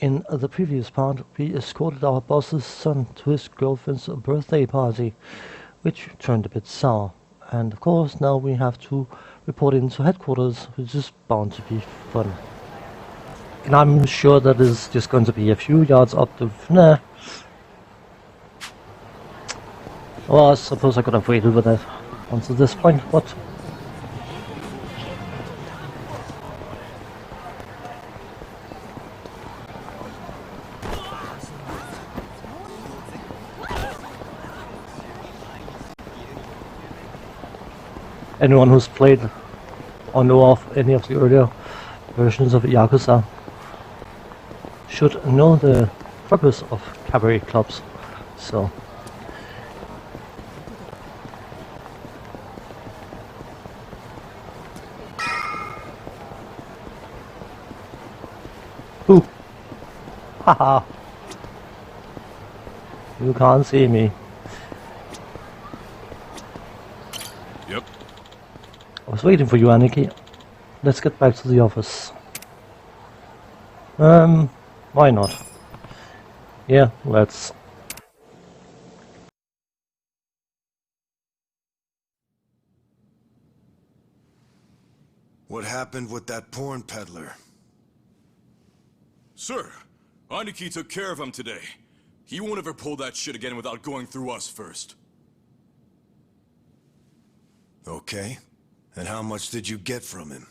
In the previous part, we escorted our boss's son to his girlfriend's birthday party, which turned a bit sour. And of course, now we have to report into headquarters, which is bound to be fun. And I'm sure that is just going to be a few yards up the... Nah. Well, I suppose I could have waited with that until this point, but... Anyone who's played or know of any of the earlier versions of Yakuza should know the purpose of cabaret clubs, so... Ooh! Haha! You can't see me. Yep. I was waiting for you, Aniki. Let's get back to the office. Why not? Yeah, let's. What happened with that porn peddler? Sir, Aniki took care of him today. He won't ever pull that shit again without going through us first. Okay. And how much did you get from him?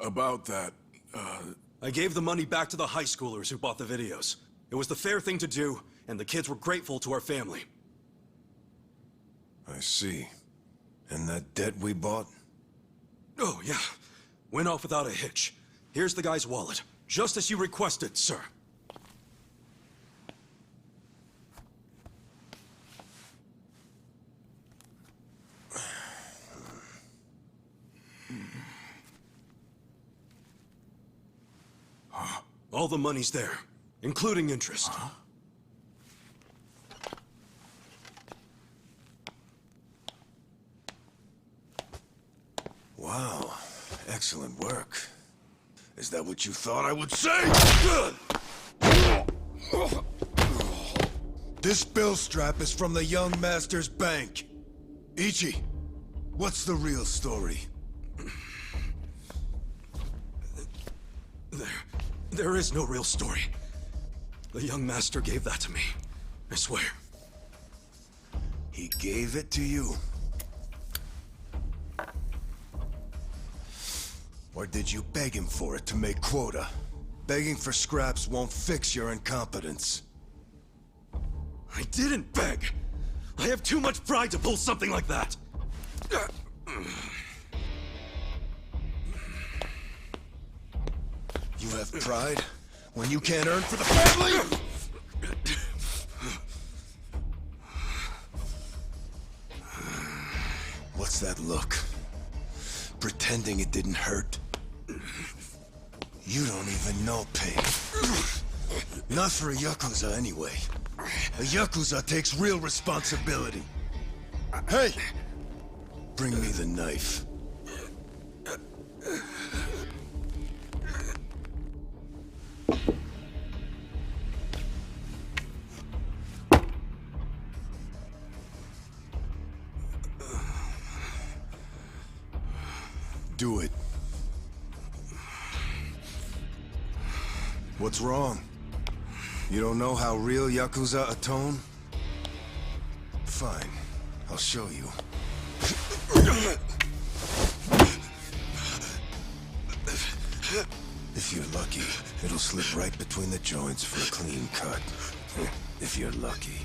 About that, I gave the money back to the high schoolers who bought the videos. It was the fair thing to do, and the kids were grateful to our family. I see. And that debt we bought? Oh, yeah. Went off without a hitch. Here's the guy's wallet. Just as you requested, sir. All the money's there, including interest. Wow. Excellent work. Is that what you thought I would say? This bill strap is from the young master's bank. Ichi, what's the real story? There is no real story. The young master gave that to me. I swear. He gave it to you? Or did you beg him for it to make quota? Begging for scraps won't fix your incompetence. I didn't beg. I have too much pride to pull something like that. You have pride when you can't earn for the family? What's that look? Pretending it didn't hurt. You don't even know pain. Not for a Yakuza anyway. A Yakuza takes real responsibility. Hey! Bring me the knife. Do it. What's wrong? You don't know how real Yakuza atone? Fine. I'll show you. If you're lucky, it'll slip right between the joints for a clean cut. If you're lucky.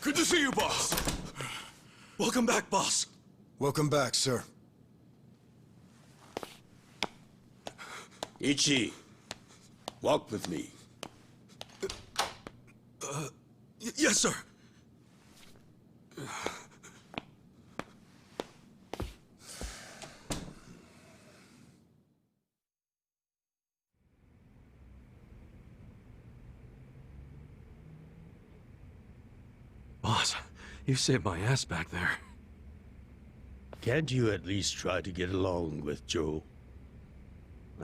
good to see you, boss. Welcome back, boss. Welcome back, sir. Ichi, walk with me. Yes, sir. Boss, you saved my ass back there. Can't you at least try to get along with Joe?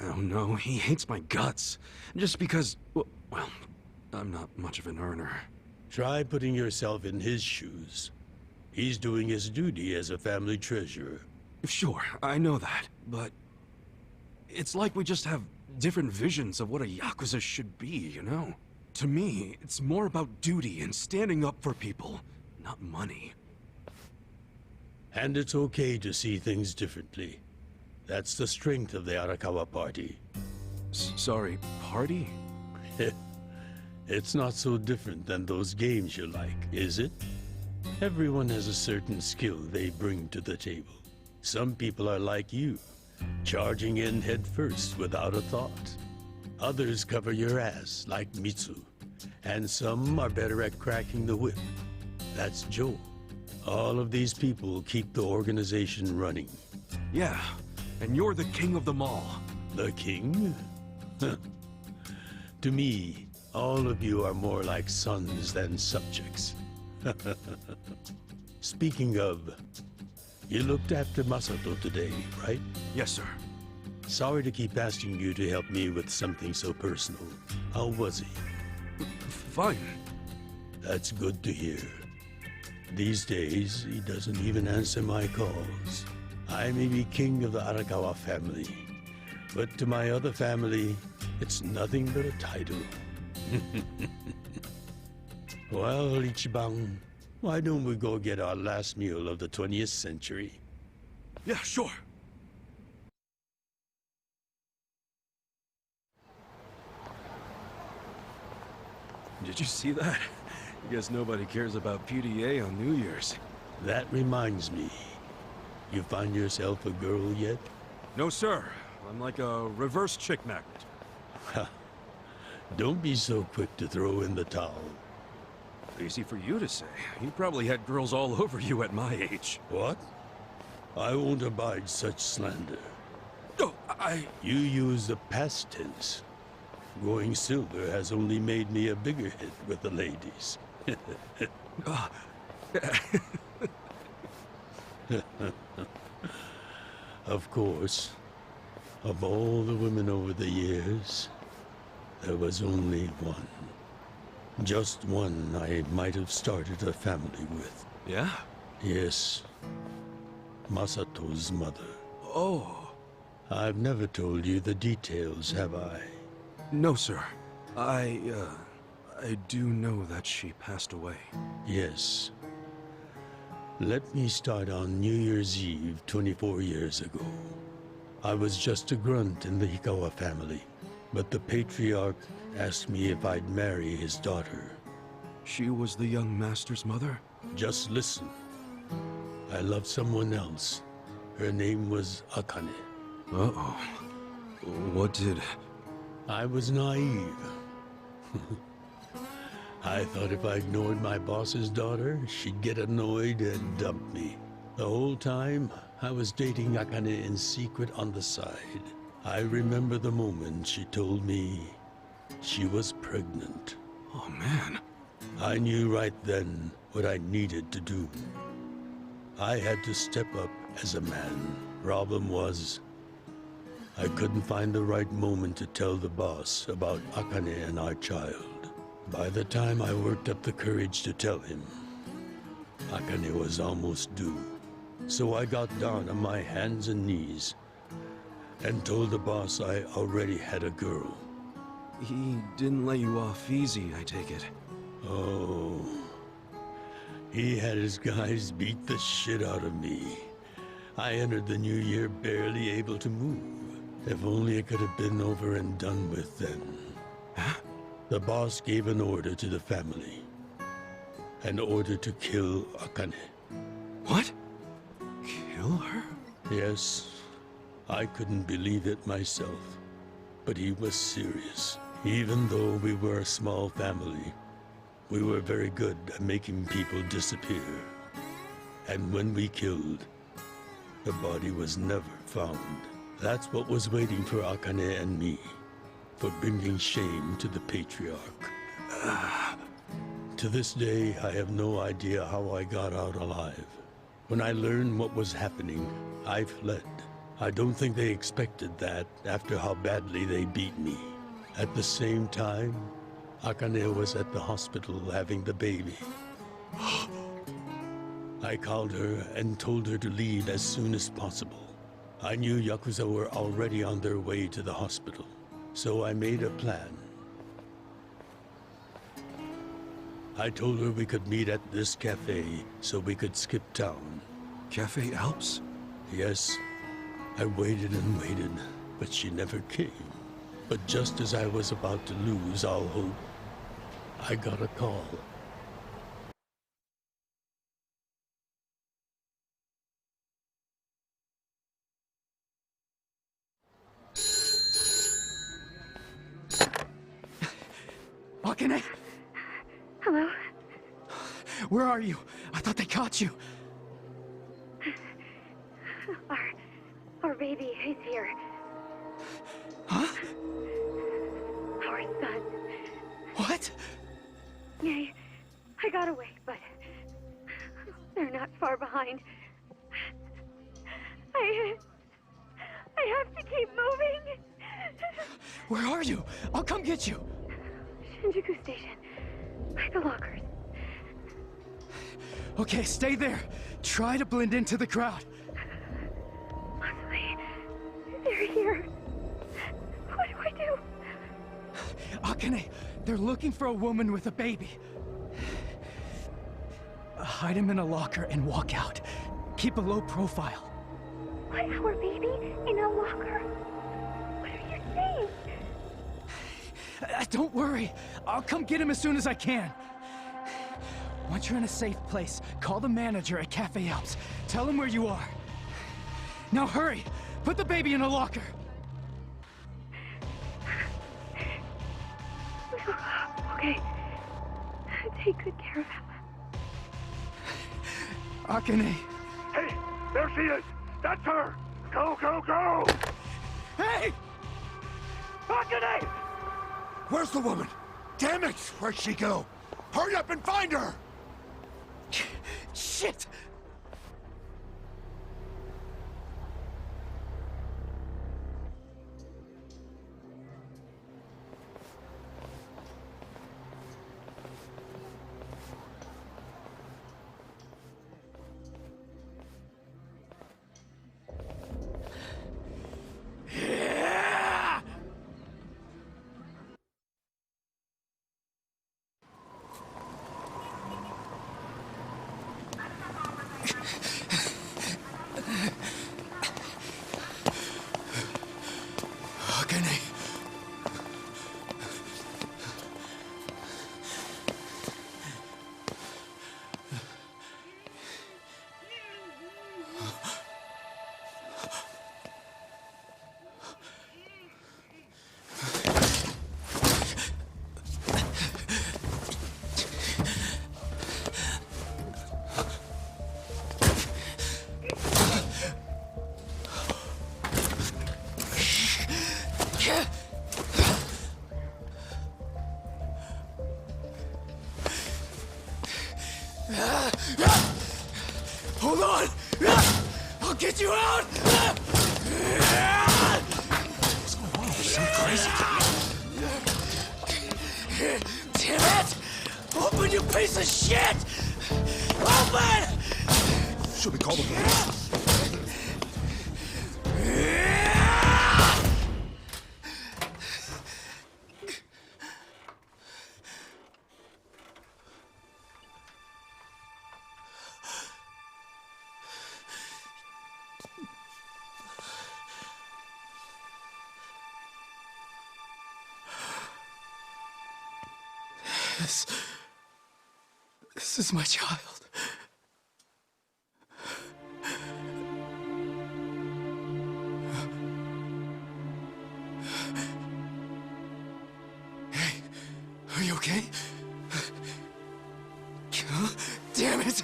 Oh no, he hates my guts. Just because, well, I'm not much of an earner. Try putting yourself in his shoes. He's doing his duty as a family treasurer. Sure, I know that, but it's like we just have different visions of what a Yakuza should be, you know? To me, it's more about duty and standing up for people, not money. And it's okay to see things differently. That's the strength of the Arakawa Party. Sorry, party? It's not so different than those games you like, is it? Everyone has a certain skill they bring to the table. Some people are like you, charging in head first without a thought. Others cover your ass, like Mitsu. And some are better at cracking the whip. That's Joe. All of these people keep the organization running. Yeah, and you're the king of them all. The king? To me, all of you are more like sons than subjects. Speaking of, you looked after Masato today, right? Yes, sir. Sorry to keep asking you to help me with something so personal. How was he? Fine. That's good to hear. These days, he doesn't even answer my calls. I may be king of the Arakawa family, but to my other family, it's nothing but a title. Well, Ichiban, why don't we go get our last meal of the 20th century? Yeah, sure. Did you see that? I guess nobody cares about PDA on New Year's. That reminds me. You find yourself a girl yet? No, sir. I'm like a reverse chick magnet. Don't be so quick to throw in the towel. Easy for you to say. You probably had girls all over you at my age. What? I won't abide such slander. Oh, You use the past tense. Going silver has only made me a bigger hit with the ladies. Of course, of all the women over the years, there was only one. Just one I might have started a family with. Yeah? Yes, Masato's mother. Oh. I've never told you the details, have I? No, sir. I do know that she passed away. Yes. Let me start on New Year's Eve 24 years ago. I was just a grunt in the Hikawa family, but the patriarch asked me if I'd marry his daughter. She was the young master's mother? Just listen. I loved someone else. Her name was Akane. Uh-oh. What did... I was naive. I thought if I ignored my boss's daughter, she'd get annoyed and dump me. The whole time, I was dating Akane in secret on the side. I remember the moment she told me she was pregnant. Oh, man. I knew right then what I needed to do. I had to step up as a man. Problem was, I couldn't find the right moment to tell the boss about Akane and our child. By the time I worked up the courage to tell him, Akane was almost due. So I got down on my hands and knees and told the boss I already had a girl. He didn't let you off easy, I take it. Oh, he had his guys beat the shit out of me. I entered the new year barely able to move. If only it could have been over and done with then. Huh? The boss gave an order to the family. An order to kill Akane. What? Kill her? Yes, I couldn't believe it myself. But he was serious. Even though we were a small family, we were very good at making people disappear. And when we killed, the body was never found. That's what was waiting for Akane and me, for bringing shame to the patriarch. To this day, I have no idea how I got out alive. When I learned what was happening, I fled. I don't think they expected that after how badly they beat me. At the same time, Akane was at the hospital having the baby. I called her and told her to leave as soon as possible. I knew Yakuza were already on their way to the hospital, so I made a plan. I told her we could meet at this cafe so we could skip town. Cafe Alps? Yes, I waited and waited, but she never came. But just as I was about to lose all hope, I got a call. Akane! Hello? Where are you? I thought they caught you. Our baby is here. Huh? Our son. What? Yeah, I got away, but they're not far behind. I have to keep moving. Where are you? I'll come get you. Shinjuku Station. By the lockers. Okay, stay there. Try to blend into the crowd. Honestly, they're here. What do I do? Akane, they're looking for a woman with a baby. Hide him in a locker and walk out. Keep a low profile. What, our baby in a locker? What are you saying? Don't worry. I'll come get him as soon as I can. Once you're in a safe place, call the manager at Cafe Alps. Tell him where you are. Now hurry! Put the baby in a locker! Okay. Take good care of him. Akane! Hey, there she is! That's her! Go, go, go! Hey! Akane! Where's the woman? Damn it! Where'd she go? Hurry up and find her! Shit! Akane. Hold on! I'll get you out! What's going on? There's some crazy guy. Damn it! Open, you piece of shit! Open! Should we call the police? This is my child. Hey, are you okay? Damn it!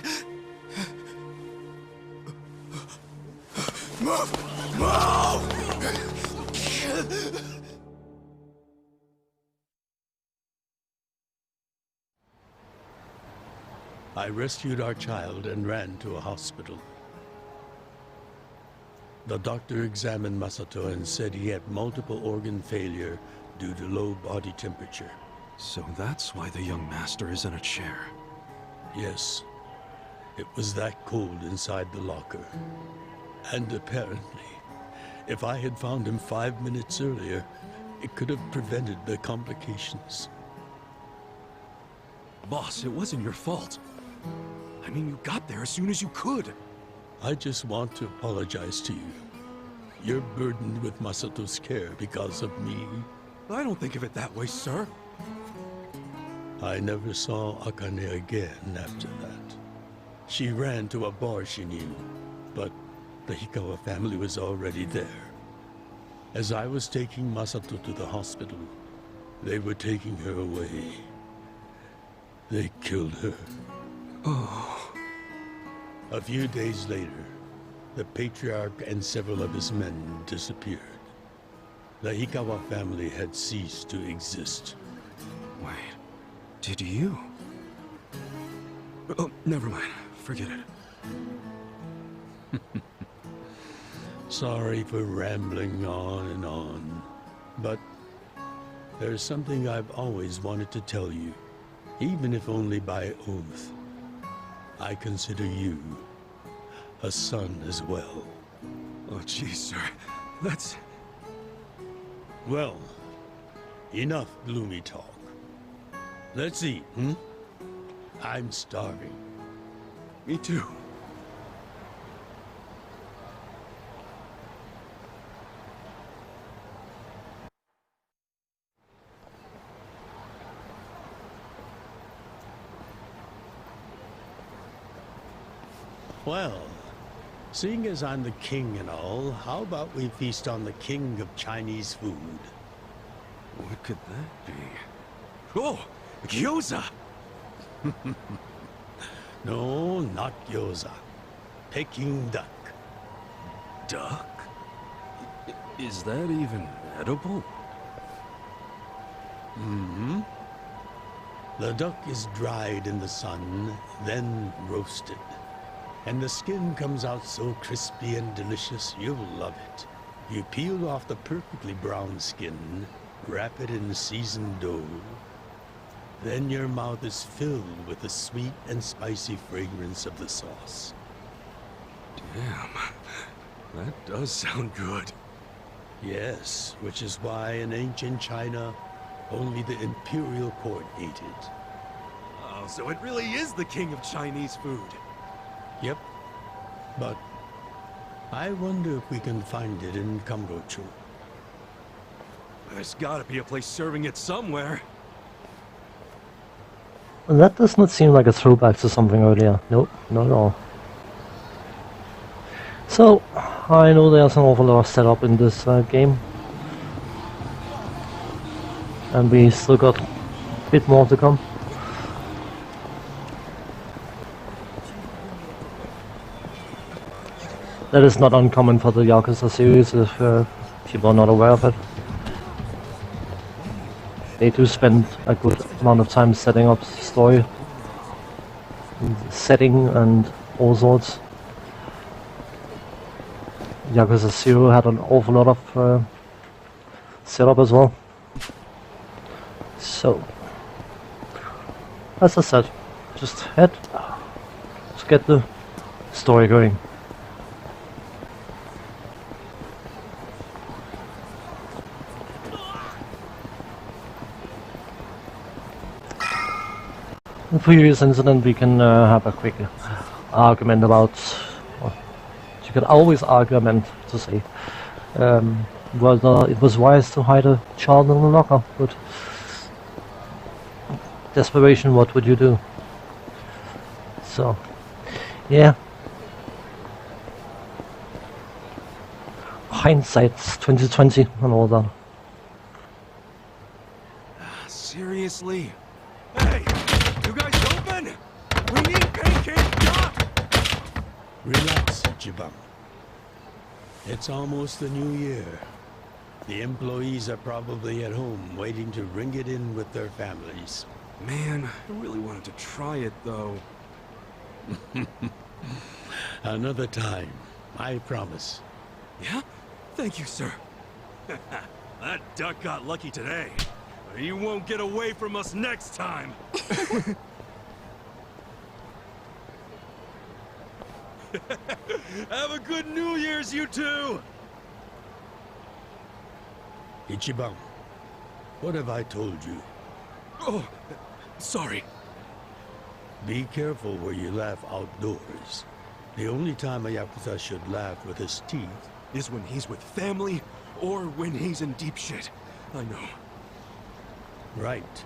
Move! Move! I rescued our child and ran to a hospital. The doctor examined Masato and said he had multiple organ failure due to low body temperature. So that's why the young master is in a chair. Yes, it was that cold inside the locker. And apparently, if I had found him 5 minutes earlier, it could have prevented the complications. Boss, it wasn't your fault. I mean, you got there as soon as you could. I just want to apologize to you. You're burdened with Masato's care because of me. I don't think of it that way, sir. I never saw Akane again after that. She ran to a bar she knew, but the Hikawa family was already there. As I was taking Masato to the hospital, they were taking her away. They killed her. Oh. A few days later, the patriarch and several of his men disappeared. The Hikawa family had ceased to exist. Wait, did you? Oh, never mind. Forget it. Sorry for rambling on and on, but there's something I've always wanted to tell you, even if only by oath. I consider you a son as well. Oh, jeez, sir. That's... Well, enough gloomy talk. Let's eat, hmm? I'm starving. Me too. Well, seeing as I'm the king and all, how about we feast on the king of Chinese food? What could that be? Oh! Gyoza! No, not gyoza. Peking duck. Duck? Is that even edible? Mm-hmm. The duck is dried in the sun, then roasted. And the skin comes out so crispy and delicious, you'll love it. You peel off the perfectly brown skin, wrap it in seasoned dough. Then your mouth is filled with the sweet and spicy fragrance of the sauce. Damn. That does sound good. Yes, which is why in ancient China, only the imperial court ate it. Oh, so it really is the king of Chinese food. Yep. But I wonder if we can find it in Kamurocho. There's gotta be a place serving it somewhere. That does not seem like a throwback to something earlier. Nope, not at all. So, I know there's an awful lot of setup in this game. And we still got a bit more to come. That is not uncommon for the Yakuza series if people are not aware of it. They do spend a good amount of time setting up story, setting and all sorts. Yakuza 0 had an awful lot of setup as well. So, as I said, just head to get the story going. The previous incident, we can have a quick argument about. Well, you could always argument to say whether it was wise to hide a child in the locker, but desperation, what would you do? So, yeah. Hindsight's 2020 and all that. Seriously? Hey! You guys open? We need pancake duck! Relax, Jibam. It's almost the new year. The employees are probably at home waiting to ring it in with their families. Man, I really wanted to try it though. Another time, I promise. Yeah? Thank you, sir. That duck got lucky today. But he won't get away from us next time. Have a good New Year's, you two! Ichiban, what have I told you? Oh, sorry. Be careful where you laugh outdoors. The only time a Yakuza should laugh with his teeth Is when he's with family, or when he's in deep shit. I know. right.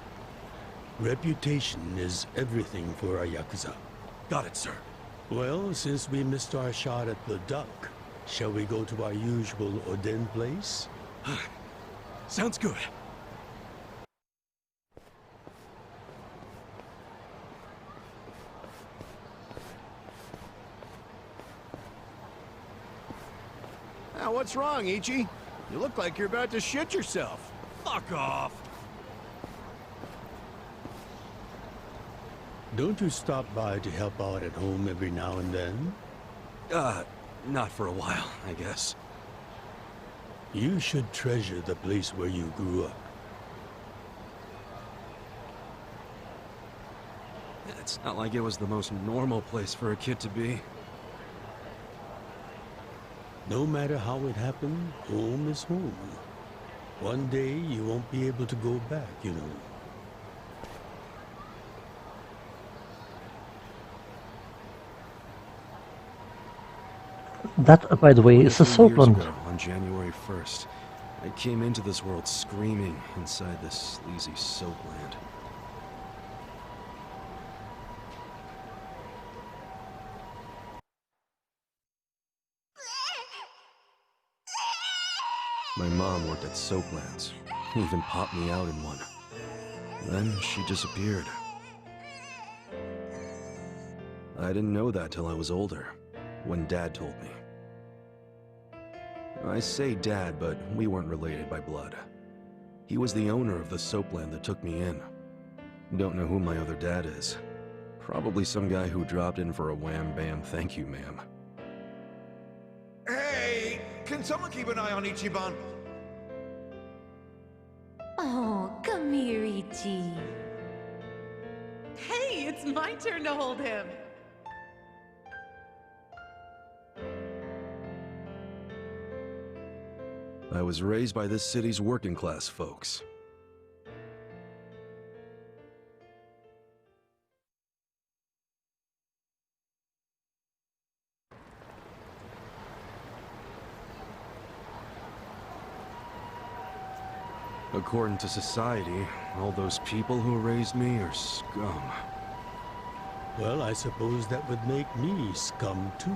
Reputation is everything for a Yakuza. Got it, sir. Well, since we missed our shot at the duck, shall we go to our usual Oden place? Sounds good. Now, what's wrong, Ichi? You look like you're about to shit yourself. Fuck off! Don't you stop by to help out at home every now and then? Not for a while, I guess. You should treasure the place where you grew up. It's not like it was the most normal place for a kid to be. No matter how it happened, home is home. One day you won't be able to go back, you know. That, by the way, is a Years Soapland. ago, on January 1st, I came into this world screaming inside this sleazy soapland. My mom worked at Soaplands. Even popped me out in one. Then she disappeared. I didn't know that till I was older, when Dad told me. I say Dad, but we weren't related by blood. He was the owner of the soapland that took me in. Don't know who my other dad is. Probably some guy who dropped in for a wham-bam thank you, ma'am. Hey, can someone keep an eye on Ichiban? Oh, come here, Ichi. Hey, it's my turn to hold him. I was raised by this city's working class folks. According to society, all those people who raised me are scum. Well, I suppose that would make me scum too.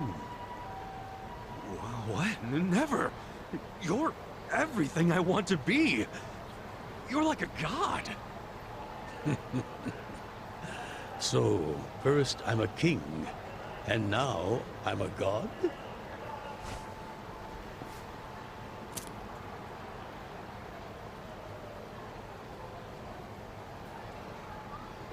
What? Never! You're everything I want to be! You're like a god! So, first I'm a king, and now I'm a god?